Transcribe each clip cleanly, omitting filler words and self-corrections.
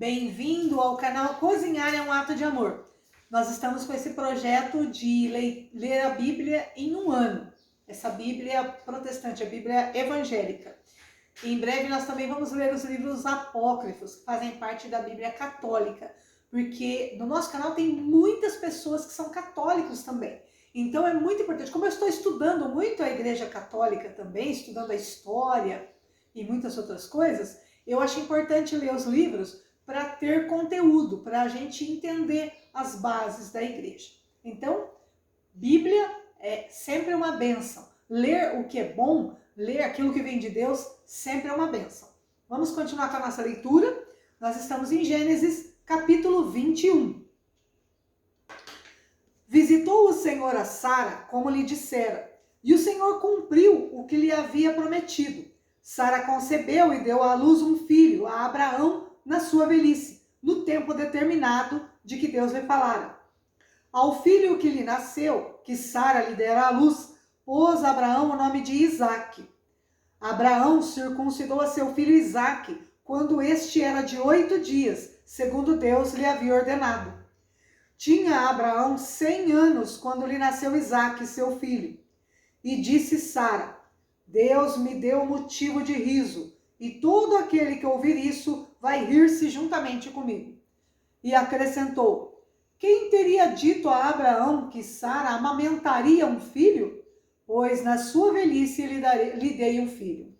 Bem-vindo ao canal Cozinhar é um Ato de Amor. Nós estamos com esse projeto de ler a Bíblia em um ano. Essa Bíblia protestante, a Bíblia evangélica. Em breve nós também vamos ler os livros apócrifos, que fazem parte da Bíblia católica. Porque no nosso canal tem muitas pessoas que são católicos também. Então é muito importante. Como eu estou estudando muito a Igreja Católica também, estudando a história e muitas outras coisas, eu acho importante ler os livros para ter conteúdo, para a gente entender as bases da igreja. Então, Bíblia é sempre uma bênção. Ler o que é bom, ler aquilo que vem de Deus, sempre é uma bênção. Vamos continuar com a nossa leitura. Nós estamos em Gênesis, capítulo 21. Visitou o Senhor a Sara, como lhe dissera, e o Senhor cumpriu o que lhe havia prometido. Sara concebeu e deu à luz um filho, a Abraão, na sua velhice, no tempo determinado de que Deus lhe falara. Ao filho que lhe nasceu, que Sara lhe dera à luz, pôs Abraão o nome de Isaque. Abraão circuncidou a seu filho Isaque, quando este era de 8 dias, segundo Deus lhe havia ordenado. Tinha Abraão 100 anos quando lhe nasceu Isaque, seu filho. E disse Sara: Deus me deu motivo de riso, e todo aquele que ouvir isso vai rir-se juntamente comigo. E acrescentou: quem teria dito a Abraão que Sara amamentaria um filho? Pois na sua velhice lhe dei um filho.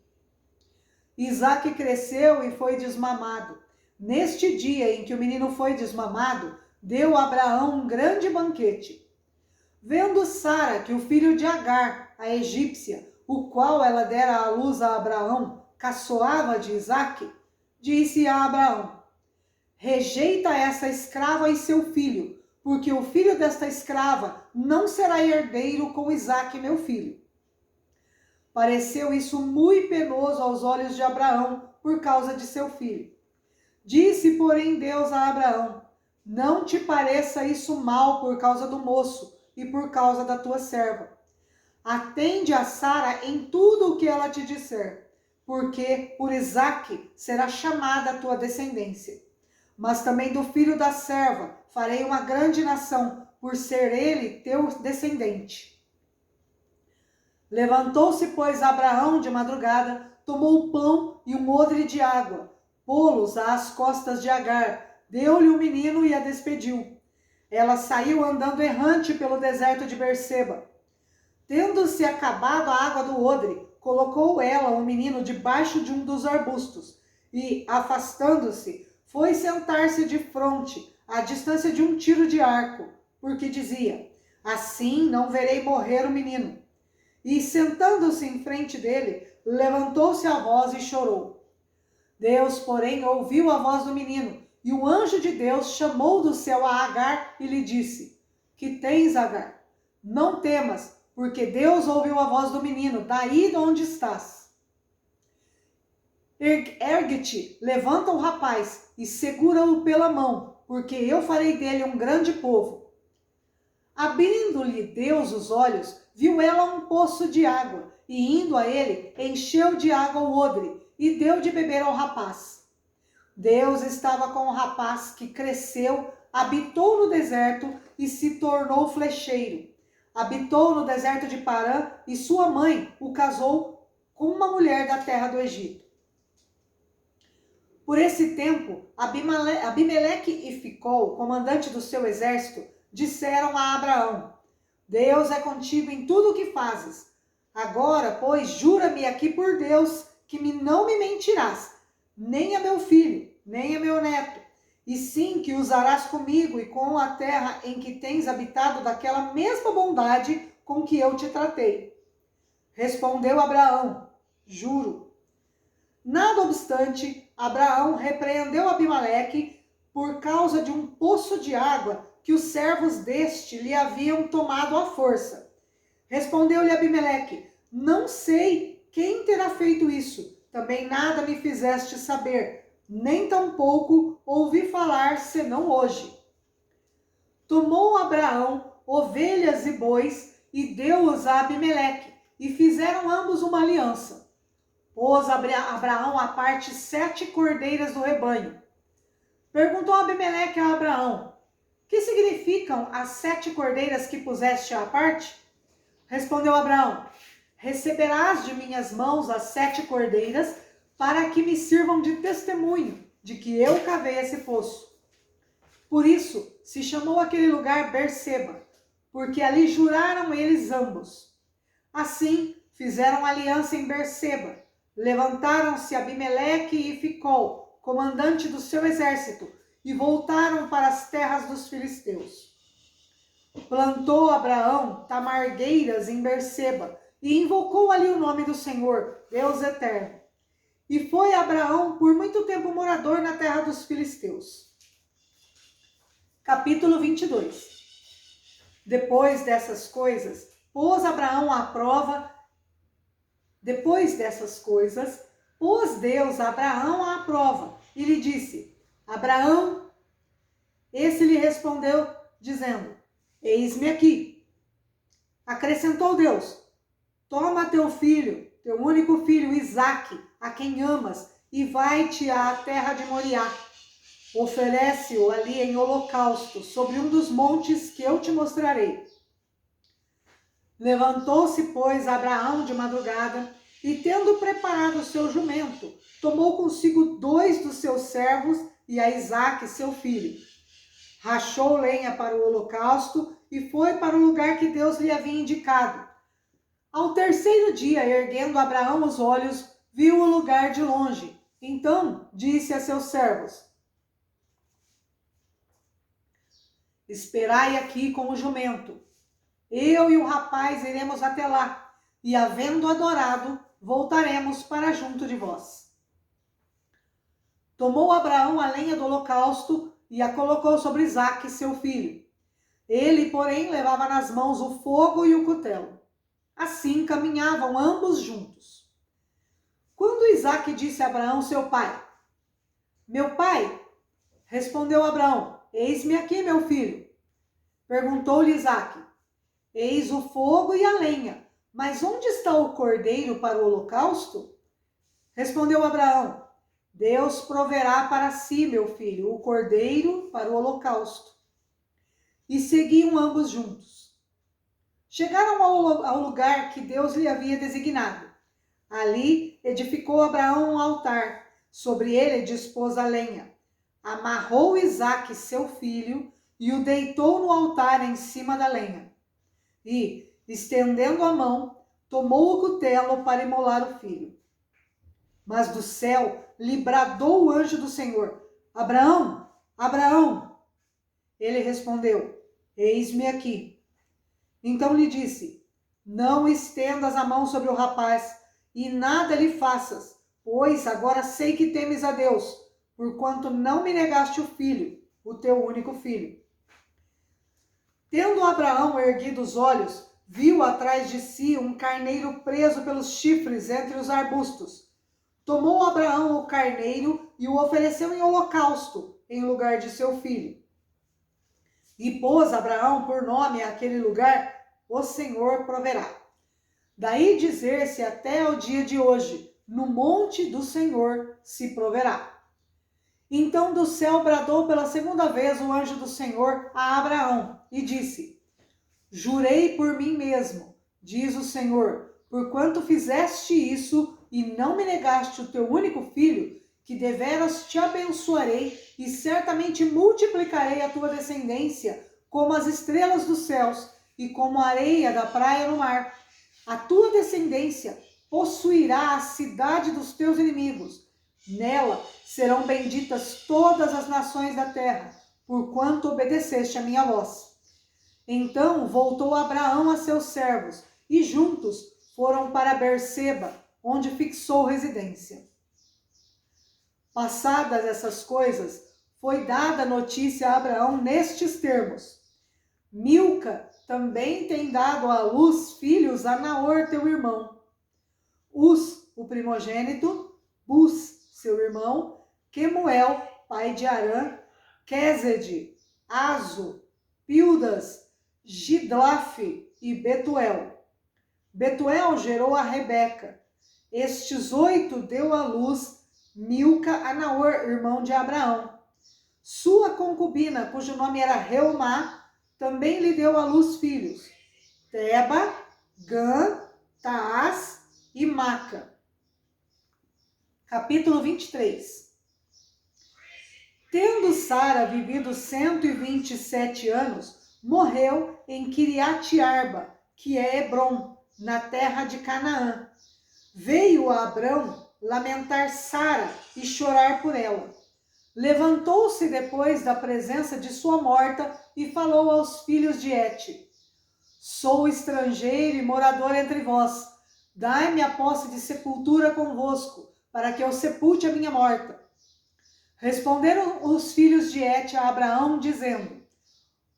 Isaque cresceu e foi desmamado. Neste dia em que o menino foi desmamado, deu a Abraão um grande banquete. Vendo Sara que o filho de Agar, a egípcia, o qual ela dera à luz a Abraão, caçoava de Isaque, disse a Abraão: rejeita essa escrava e seu filho, porque o filho desta escrava não será herdeiro com Isaque, meu filho. Pareceu isso muito penoso aos olhos de Abraão, por causa de seu filho. Disse, porém, Deus a Abraão: não te pareça isso mal por causa do moço e por causa da tua serva. Atende a Sara em tudo o que ela te disser, porque por Isaque será chamada a tua descendência. Mas também do filho da serva farei uma grande nação, por ser ele teu descendente. Levantou-se, pois, Abraão de madrugada, tomou o pão e um odre de água, pô-los às costas de Agar, deu-lhe o menino e a despediu. Ela saiu andando errante pelo deserto de Berseba. Tendo-se acabado a água do odre, colocou ela o menino debaixo de um dos arbustos e, afastando-se, foi sentar-se de fronte, à distância de um tiro de arco, porque dizia: assim não verei morrer o menino. E, sentando-se em frente dele, levantou-se a voz e chorou. Deus, porém, ouviu a voz do menino, e o anjo de Deus chamou do céu a Agar e lhe disse: que tens, Agar? Não temas, porque Deus ouviu a voz do menino, daí de onde estás. Ergue-te, levanta o rapaz e segura-o pela mão, porque eu farei dele um grande povo. Abrindo-lhe Deus os olhos, viu ela um poço de água, e indo a ele, encheu de água o odre, e deu de beber ao rapaz. Deus estava com o rapaz, que cresceu, habitou no deserto e se tornou flecheiro. Habitou no deserto de Parã, e sua mãe o casou com uma mulher da terra do Egito. Por esse tempo, Abimeleque e Ficol, comandante do seu exército, disseram a Abraão: Deus é contigo em tudo o que fazes. Agora, pois, jura-me aqui por Deus que não me mentirás, nem a meu filho, nem a meu neto, e sim que usarás comigo e com a terra em que tens habitado daquela mesma bondade com que eu te tratei. Respondeu Abraão: juro. Nada obstante, Abraão repreendeu Abimeleque por causa de um poço de água que os servos deste lhe haviam tomado à força. Respondeu-lhe Abimeleque: não sei quem terá feito isso, também nada me fizeste saber, nem tampouco ouvi falar senão hoje. Tomou Abraão ovelhas e bois e deu-os a Abimeleque, e fizeram ambos uma aliança. Pôs Abraão à parte 7 cordeiras do rebanho. Perguntou Abimeleque a Abraão: que significam as 7 cordeiras que puseste à parte? Respondeu Abraão: receberás de minhas mãos as 7 cordeiras, para que me sirvam de testemunho de que eu cavei esse poço. Por isso se chamou aquele lugar Berseba, porque ali juraram eles ambos. Assim fizeram aliança em Berseba. Levantaram-se Abimeleque e Ficol, comandante do seu exército, e voltaram para as terras dos filisteus. Plantou Abraão tamargueiras em Berseba e invocou ali o nome do Senhor, Deus eterno. E foi Abraão por muito tempo morador na terra dos filisteus. Capítulo 22. Depois dessas coisas, pôs Deus Abraão à prova e lhe disse: Abraão, esse lhe respondeu, dizendo: eis-me aqui. Acrescentou Deus: toma teu filho, teu único filho, Isaque, a quem amas, e vai-te à terra de Moriá. Oferece-o ali em holocausto, sobre um dos montes que eu te mostrarei. Levantou-se, pois, Abraão de madrugada, e tendo preparado o seu jumento, tomou consigo 2 dos seus servos e a Isaque, seu filho. Rachou lenha para o holocausto e foi para o lugar que Deus lhe havia indicado. Ao terceiro dia, erguendo Abraão os olhos, viu o lugar de longe. Então disse a seus servos: esperai aqui com o jumento. Eu e o rapaz iremos até lá, e havendo adorado, voltaremos para junto de vós. Tomou Abraão a lenha do holocausto e a colocou sobre Isaque, seu filho. Ele, porém, levava nas mãos o fogo e o cutelo. Assim caminhavam ambos juntos. Quando Isaque disse a Abraão, seu pai: meu pai, respondeu Abraão: eis-me aqui, meu filho. Perguntou-lhe Isaque: eis o fogo e a lenha, mas onde está o cordeiro para o holocausto? Respondeu Abraão: Deus proverá para si, meu filho, o cordeiro para o holocausto. E seguiam ambos juntos. Chegaram ao lugar que Deus lhe havia designado. Ali edificou Abraão um altar, sobre ele dispôs a lenha. Amarrou Isaque, seu filho, e o deitou no altar em cima da lenha. E, estendendo a mão, tomou o cutelo para imolar o filho. Mas do céu lhe bradou o anjo do Senhor: Abraão, Abraão! Ele respondeu: eis-me aqui. Então lhe disse: não estendas a mão sobre o rapaz, e nada lhe faças, pois agora sei que temes a Deus, porquanto não me negaste o filho, o teu único filho. Tendo Abraão erguido os olhos, viu atrás de si um carneiro preso pelos chifres entre os arbustos. Tomou Abraão o carneiro e o ofereceu em holocausto, em lugar de seu filho. E pôs Abraão por nome àquele lugar: o Senhor proverá. Daí dizer-se até o dia de hoje: no monte do Senhor se proverá. Então do céu bradou pela segunda vez o anjo do Senhor a Abraão e disse: jurei por mim mesmo, diz o Senhor, porquanto fizeste isso e não me negaste o teu único filho, que deveras te abençoarei e certamente multiplicarei a tua descendência como as estrelas dos céus e como a areia da praia no mar. A tua descendência possuirá a cidade dos teus inimigos. Nela serão benditas todas as nações da terra, porquanto obedeceste a minha voz. Então voltou Abraão a seus servos, e juntos foram para Berseba, onde fixou residência. Passadas essas coisas, foi dada notícia a Abraão nestes termos: Milca também tem dado à luz filhos a Naor, teu irmão. Uz, o primogênito, Bus, seu irmão, Quemuel, pai de Arã, Quezede, Azo, Pildas, Gidlaf e Betuel. Betuel gerou a Rebeca. Estes 8 deu à luz Milca a Naor, irmão de Abraão. Sua concubina, cujo nome era Reumá, também lhe deu à luz filhos, Teba, Gã, Taás e Maca. Capítulo 23. Tendo Sara vivido 127 anos, morreu em Kiriat Arba, que é Hebrom, na terra de Canaã. Veio a Abrão lamentar Sara e chorar por ela. Levantou-se depois da presença de sua morta e falou aos filhos de Et: Sou estrangeiro e morador entre vós. Dai-me a posse de sepultura convosco, para que eu sepulte a minha morta. Responderam os filhos de Et a Abraão, dizendo: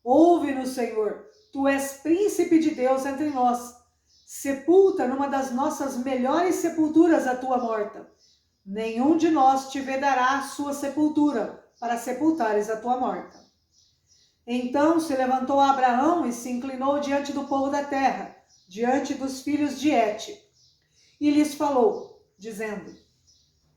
Ouve-nos, Senhor, tu és príncipe de Deus entre nós. Sepulta numa das nossas melhores sepulturas a tua morta. Nenhum de nós te vedará a sua sepultura, para sepultares a tua morta. Então se levantou Abraão e se inclinou diante do povo da terra, diante dos filhos de Et, e lhes falou, dizendo: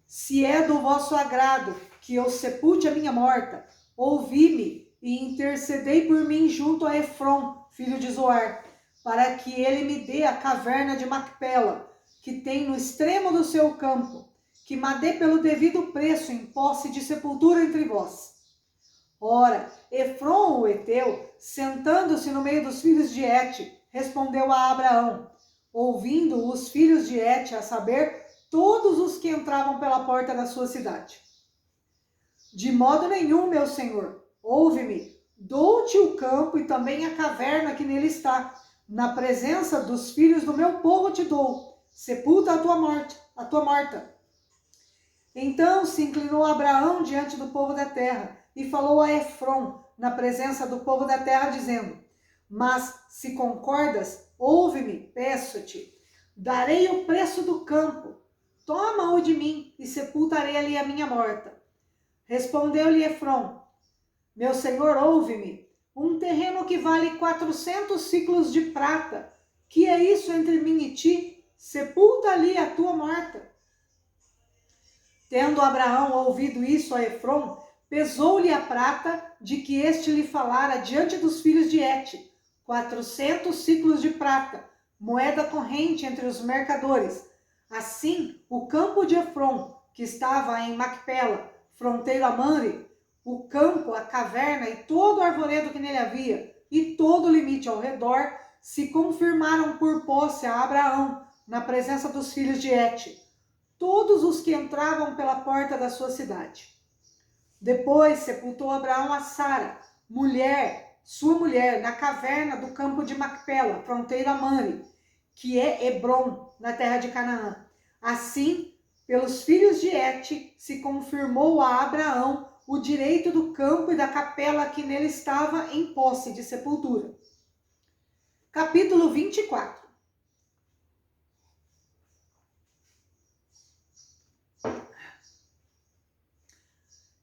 Se é do vosso agrado que eu sepulte a minha morta, ouvi-me e intercedei por mim junto a Efrom, filho de Zoar, para que ele me dê a caverna de Macpela, que tem no extremo do seu campo, que me dê pelo devido preço em posse de sepultura entre vós. Ora, Efrom, o Eteu, sentando-se no meio dos filhos de Et, respondeu a Abraão, ouvindo os filhos de Et, a saber, todos os que entravam pela porta da sua cidade. De modo nenhum, meu senhor, ouve-me, dou-te o campo e também a caverna que nele está. Na presença dos filhos do meu povo te dou. Sepulta a tua morta. Então se inclinou Abraão diante do povo da terra e falou a Efrom, na presença do povo da terra, dizendo: Mas se concordas, ouve-me, peço-te. Darei o preço do campo. Toma-o de mim e sepultarei ali a minha morta. Respondeu-lhe Efrom: Meu senhor, ouve-me. Um terreno que vale 400 ciclos de prata. Que é isso entre mim e ti? Sepulta ali a tua morta. Tendo Abraão ouvido isso a Efrom, pesou-lhe a prata de que este lhe falara diante dos filhos de Et, 400 ciclos de prata, moeda corrente entre os mercadores. Assim, o campo de Efrom, que estava em Macpela, fronteiro a Mamre, o campo, a caverna e todo o arvoredo que nele havia, e todo o limite ao redor, se confirmaram por posse a Abraão, na presença dos filhos de Et, todos os que entravam pela porta da sua cidade. Depois sepultou Abraão a Sara, sua mulher, na caverna do campo de Macpela, fronteira a Mamre, que é Hebrom, na terra de Canaã. Assim, pelos filhos de Et, se confirmou a Abraão o direito do campo e da capela que nele estava em posse de sepultura. Capítulo 24.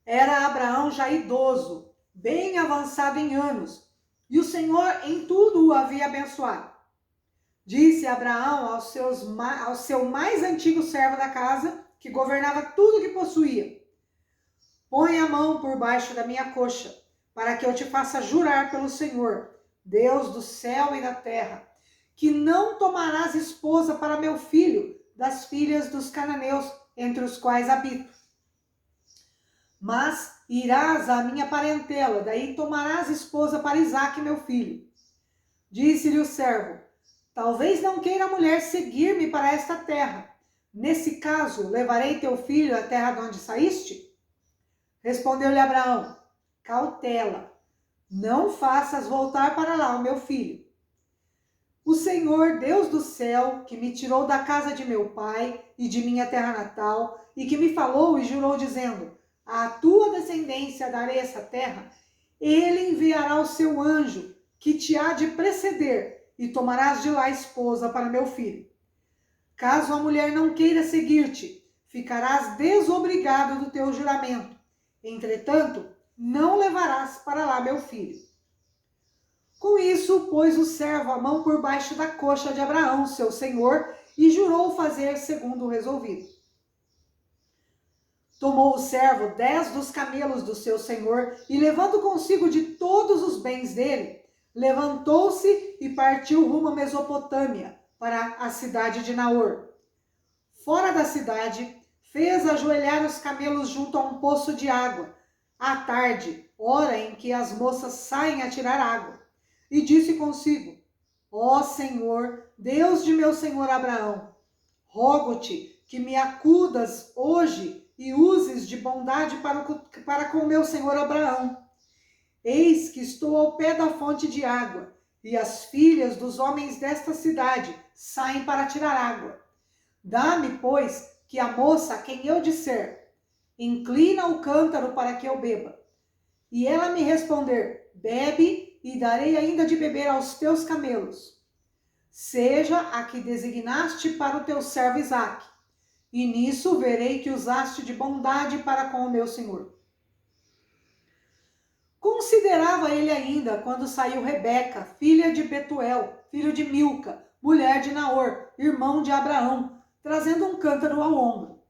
Era Abraão já idoso, bem avançado em anos, e o Senhor em tudo o havia abençoado. Disse Abraão ao seu mais antigo servo da casa, que governava tudo que possuía: Põe a mão por baixo da minha coxa, para que eu te faça jurar pelo Senhor, Deus do céu e da terra, que não tomarás esposa para meu filho das filhas dos cananeus, entre os quais habito. Mas irás à minha parentela, daí tomarás esposa para Isaque, meu filho. Disse-lhe o servo: Talvez não queira a mulher seguir-me para esta terra. Nesse caso, levarei teu filho à terra de onde saíste? Respondeu-lhe Abraão: Cautela, não faças voltar para lá o meu filho. O Senhor, Deus do céu, que me tirou da casa de meu pai e de minha terra natal, e que me falou e jurou, dizendo: À tua descendência darei essa terra, ele enviará o seu anjo, que te há de preceder, e tomarás de lá esposa para meu filho. Caso a mulher não queira seguir-te, ficarás desobrigado do teu juramento. Entretanto, não levarás para lá meu filho. Com isso, pôs o servo a mão por baixo da coxa de Abraão, seu senhor, e jurou fazer segundo o resolvido. Tomou o servo 10 dos camelos do seu senhor e, levando consigo de todos os bens dele, levantou-se e partiu rumo à Mesopotâmia, para a cidade de Naor. Fora da cidade, fez ajoelhar os camelos junto a um poço de água, à tarde, hora em que as moças saem a tirar água. E disse consigo: Ó Senhor, Deus de meu senhor Abraão, rogo-te que me acudas hoje e uses de bondade para com meu senhor Abraão. Eis que estou ao pé da fonte de água, e as filhas dos homens desta cidade saem para tirar água. Dá-me, pois, que a moça a quem eu disser, inclina o cântaro para que eu beba. E ela me responder, bebe, e darei ainda de beber aos teus camelos. Seja a que designaste para o teu servo Isaque, e nisso verei que usaste de bondade para com o meu senhor. Considerava ele ainda quando saiu Rebeca, filha de Betuel, filho de Milca, mulher de Naor, irmão de Abraão, trazendo um cântaro ao ombro.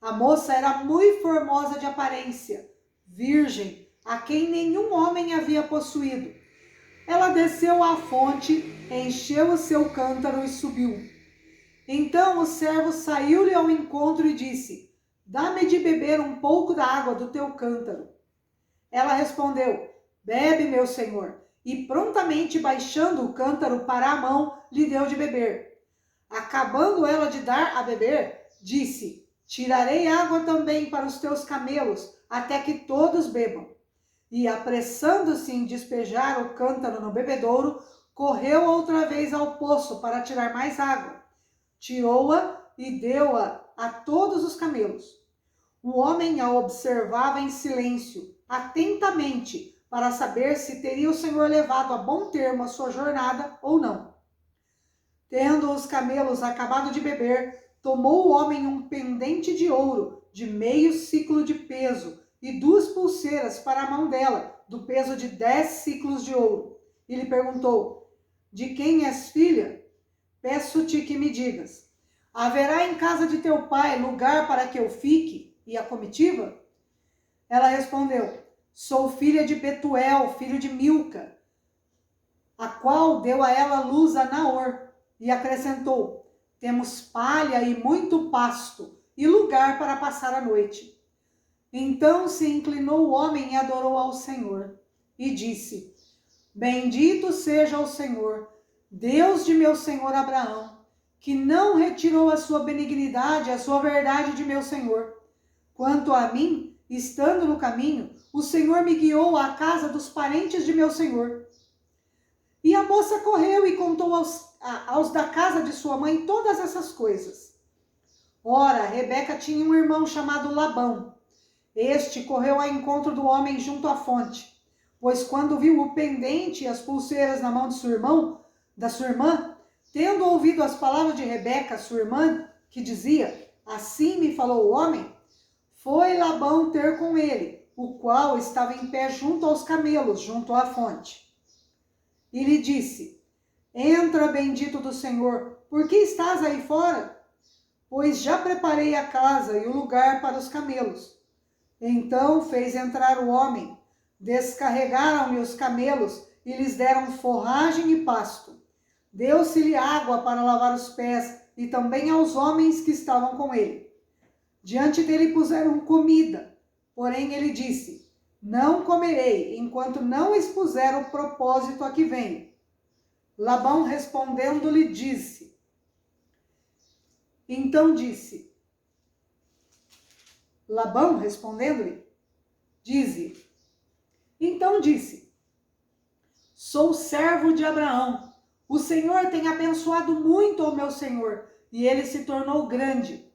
A moça era muito formosa de aparência, virgem, a quem nenhum homem havia possuído. Ela desceu à fonte, encheu o seu cântaro e subiu. Então o servo saiu-lhe ao encontro e disse: Dá-me de beber um pouco da água do teu cântaro. Ela respondeu: Bebe, meu senhor. E prontamente baixando o cântaro para a mão, lhe deu de beber. Acabando ela de dar a beber, disse: Tirarei água também para os teus camelos, até que todos bebam. E apressando-se em despejar o cântaro no bebedouro, correu outra vez ao poço para tirar mais água. Tirou-a e deu-a a todos os camelos. O homem a observava em silêncio, atentamente, para saber se teria o Senhor levado a bom termo a sua jornada ou não. Tendo os camelos acabado de beber, tomou o homem um pendente de ouro de meio siclo de peso e 2 pulseiras para a mão dela, do peso de 10 siclos de ouro. E lhe perguntou: De quem és filha? Peço-te que me digas. Haverá em casa de teu pai lugar para que eu fique, e a comitiva? Ela respondeu: Sou filha de Betuel, filho de Milca, a qual deu a ela luz a Naor. E acrescentou: Temos palha e muito pasto, e lugar para passar a noite. Então se inclinou o homem e adorou ao Senhor, e disse: Bendito seja o Senhor, Deus de meu senhor Abraão, que não retirou a sua benignidade, a sua verdade de meu senhor. Quanto a mim, estando no caminho, o Senhor me guiou à casa dos parentes de meu senhor. E a moça correu e contou aos da casa de sua mãe todas essas coisas. Ora, Rebeca tinha um irmão chamado Labão. Este correu ao encontro do homem junto à fonte, pois quando viu o pendente e as pulseiras na mão de da sua irmã, tendo ouvido as palavras de Rebeca, sua irmã, que dizia: Assim me falou o homem, foi Labão ter com ele, o qual estava em pé junto aos camelos, junto à fonte. E lhe disse: Entra, bendito do Senhor, por que estás aí fora? Pois já preparei a casa e o lugar para os camelos. Então fez entrar o homem, descarregaram-lhe os camelos e lhes deram forragem e pasto. Deu-se-lhe água para lavar os pés e também aos homens que estavam com ele. Diante dele puseram comida, porém ele disse: Não comerei, enquanto não expuser o propósito a que venho. Labão respondendo-lhe disse: Labão respondendo-lhe, disse: Sou servo de Abraão. O Senhor tem abençoado muito ao meu senhor, e ele se tornou grande.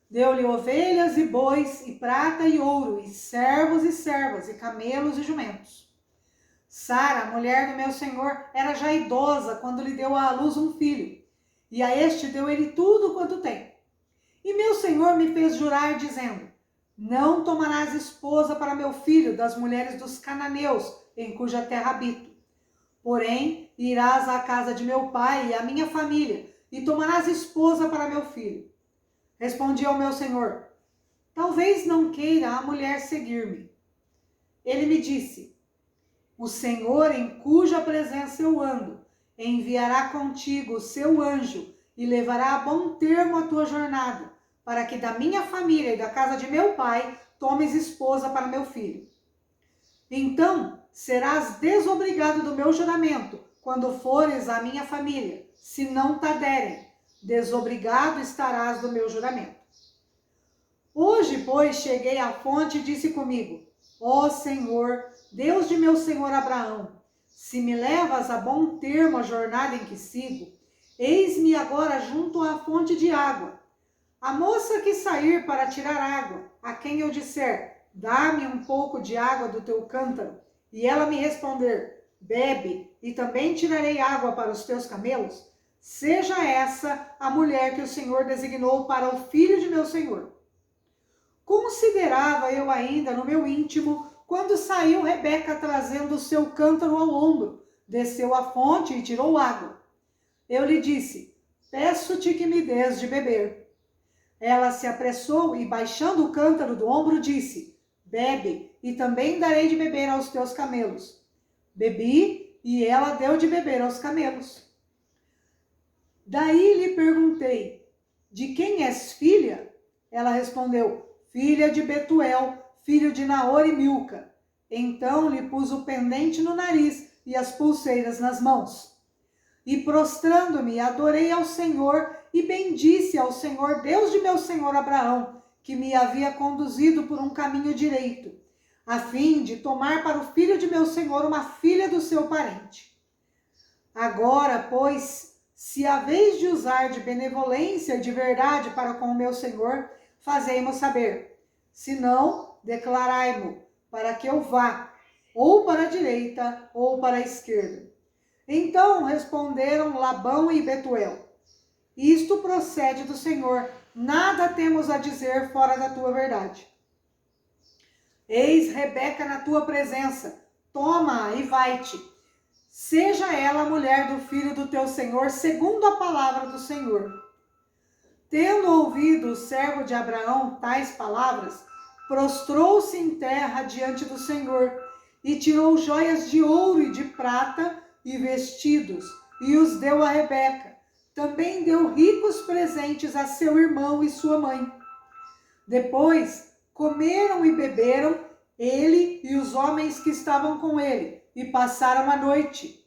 Deu-lhe ovelhas e bois, e prata e ouro, e servos e servas, e camelos e jumentos. Sara, mulher do meu senhor, era já idosa quando lhe deu à luz um filho, e a este deu ele tudo quanto tem. E meu senhor me fez jurar, dizendo: Não tomarás esposa para meu filho das mulheres dos cananeus, em cuja terra habito. Porém, irás à casa de meu pai e à minha família, e tomarás esposa para meu filho. Respondi ao meu senhor: talvez não queira a mulher seguir-me. Ele me disse: o Senhor em cuja presença eu ando, enviará contigo o seu anjo e levará a bom termo a tua jornada, para que da minha família e da casa de meu pai tomes esposa para meu filho. Então serás desobrigado do meu juramento, quando fores à minha família, se não te derem, desobrigado estarás do meu juramento. Hoje, pois, cheguei à fonte e disse comigo: ó Senhor, Deus de meu senhor Abraão, se me levas a bom termo a jornada em que sigo, eis-me agora junto à fonte de água. A moça que sair para tirar água, a quem eu disser: dá-me um pouco de água do teu cântaro, e ela me responder: bebe, e também tirarei água para os teus camelos, seja essa a mulher que o Senhor designou para o filho de meu senhor. Considerava eu ainda no meu íntimo, quando saiu Rebeca trazendo o seu cântaro ao ombro, desceu à fonte e tirou água. Eu lhe disse: peço-te que me dês de beber. Ela se apressou e, baixando o cântaro do ombro, disse: bebe, e também darei de beber aos teus camelos. Bebi, e ela deu de beber aos camelos. Daí lhe perguntei: de quem és filha? Ela respondeu: filha de Betuel, filho de Naor e Milca. Então lhe pus o pendente no nariz e as pulseiras nas mãos. E prostrando-me, adorei ao Senhor e bendisse ao Senhor, Deus de meu senhor Abraão, que me havia conduzido por um caminho direito, a fim de tomar para o filho de meu senhor uma filha do seu parente. Agora, pois, se haveis de usar de benevolência e de verdade para com o meu senhor, fazei-mo saber. Se não, declarai-mo, para que eu vá, ou para a direita, ou para a esquerda. Então responderam Labão e Betuel: isto procede do Senhor, nada temos a dizer fora da tua verdade. Eis Rebeca na tua presença, toma-a e vai-te. Seja ela a mulher do filho do teu senhor, segundo a palavra do Senhor. Tendo ouvido o servo de Abraão tais palavras, prostrou-se em terra diante do Senhor e tirou joias de ouro e de prata e vestidos e os deu a Rebeca. Também deu ricos presentes a seu irmão e sua mãe. Depois comeram e beberam, ele e os homens que estavam com ele, e passaram a noite.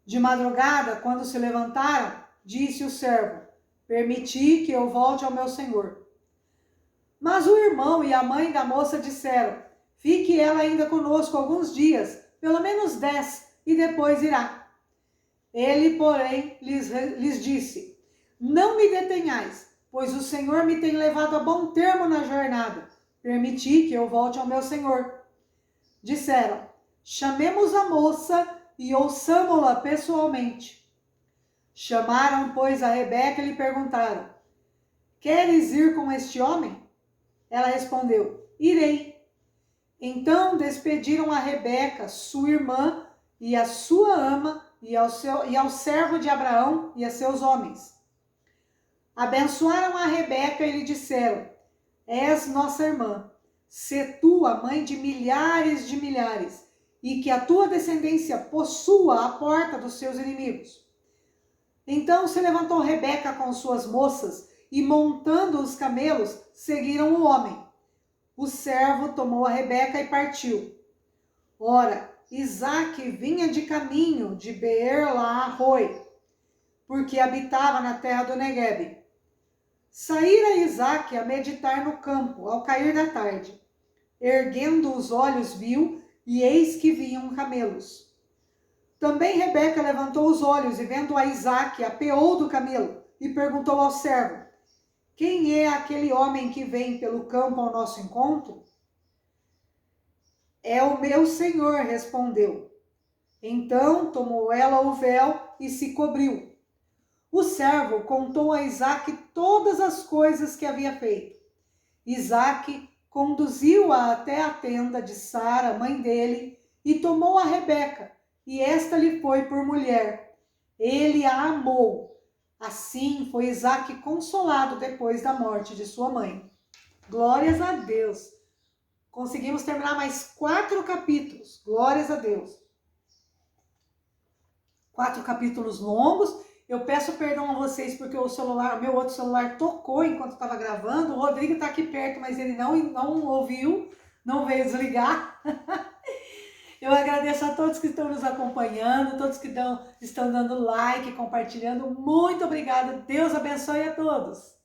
De madrugada, quando se levantaram, disse o servo: permiti que eu volte ao meu senhor. Mas o irmão e a mãe da moça disseram: fique ela ainda conosco alguns dias, pelo menos 10, e depois irá. Ele, porém, lhes disse: não me detenhais, pois o Senhor me tem levado a bom termo na jornada. Permiti que eu volte ao meu senhor. Disseram: chamemos a moça e ouçamo-la pessoalmente. Chamaram, pois, a Rebeca e lhe perguntaram: queres ir com este homem? Ela respondeu: irei. Então despediram a Rebeca, sua irmã, e a sua ama, e ao servo de Abraão e a seus homens. Abençoaram a Rebeca e lhe disseram: és nossa irmã, sê tu a mãe de milhares, e que a tua descendência possua a porta dos seus inimigos. Então se levantou Rebeca com suas moças, e montando os camelos, seguiram o homem. O servo tomou a Rebeca e partiu. Ora, Isaque vinha de caminho de Beer-la-Roi, porque habitava na terra do Neguebe. Saíra Isaque a meditar no campo, ao cair da tarde. Erguendo os olhos, viu, e eis que vinham camelos. Também Rebeca levantou os olhos, e vendo a Isaque, apeou do camelo, e perguntou ao servo: quem é aquele homem que vem pelo campo ao nosso encontro? É o meu senhor, respondeu. Então tomou ela o véu e se cobriu. O servo contou a Isaque todas as coisas que havia feito. Isaque conduziu-a até a tenda de Sara, mãe dele, e tomou a Rebeca, e esta lhe foi por mulher. Ele a amou. Assim foi Isaque consolado depois da morte de sua mãe. Glórias a Deus. Conseguimos terminar mais 4 capítulos. Glórias a Deus. 4 capítulos longos. Eu peço perdão a vocês porque o meu outro celular tocou enquanto estava gravando. O Rodrigo está aqui perto, mas ele não ouviu, não veio desligar. Eu agradeço a todos que estão nos acompanhando, todos que estão dando like, compartilhando. Muito obrigada. Deus abençoe a todos.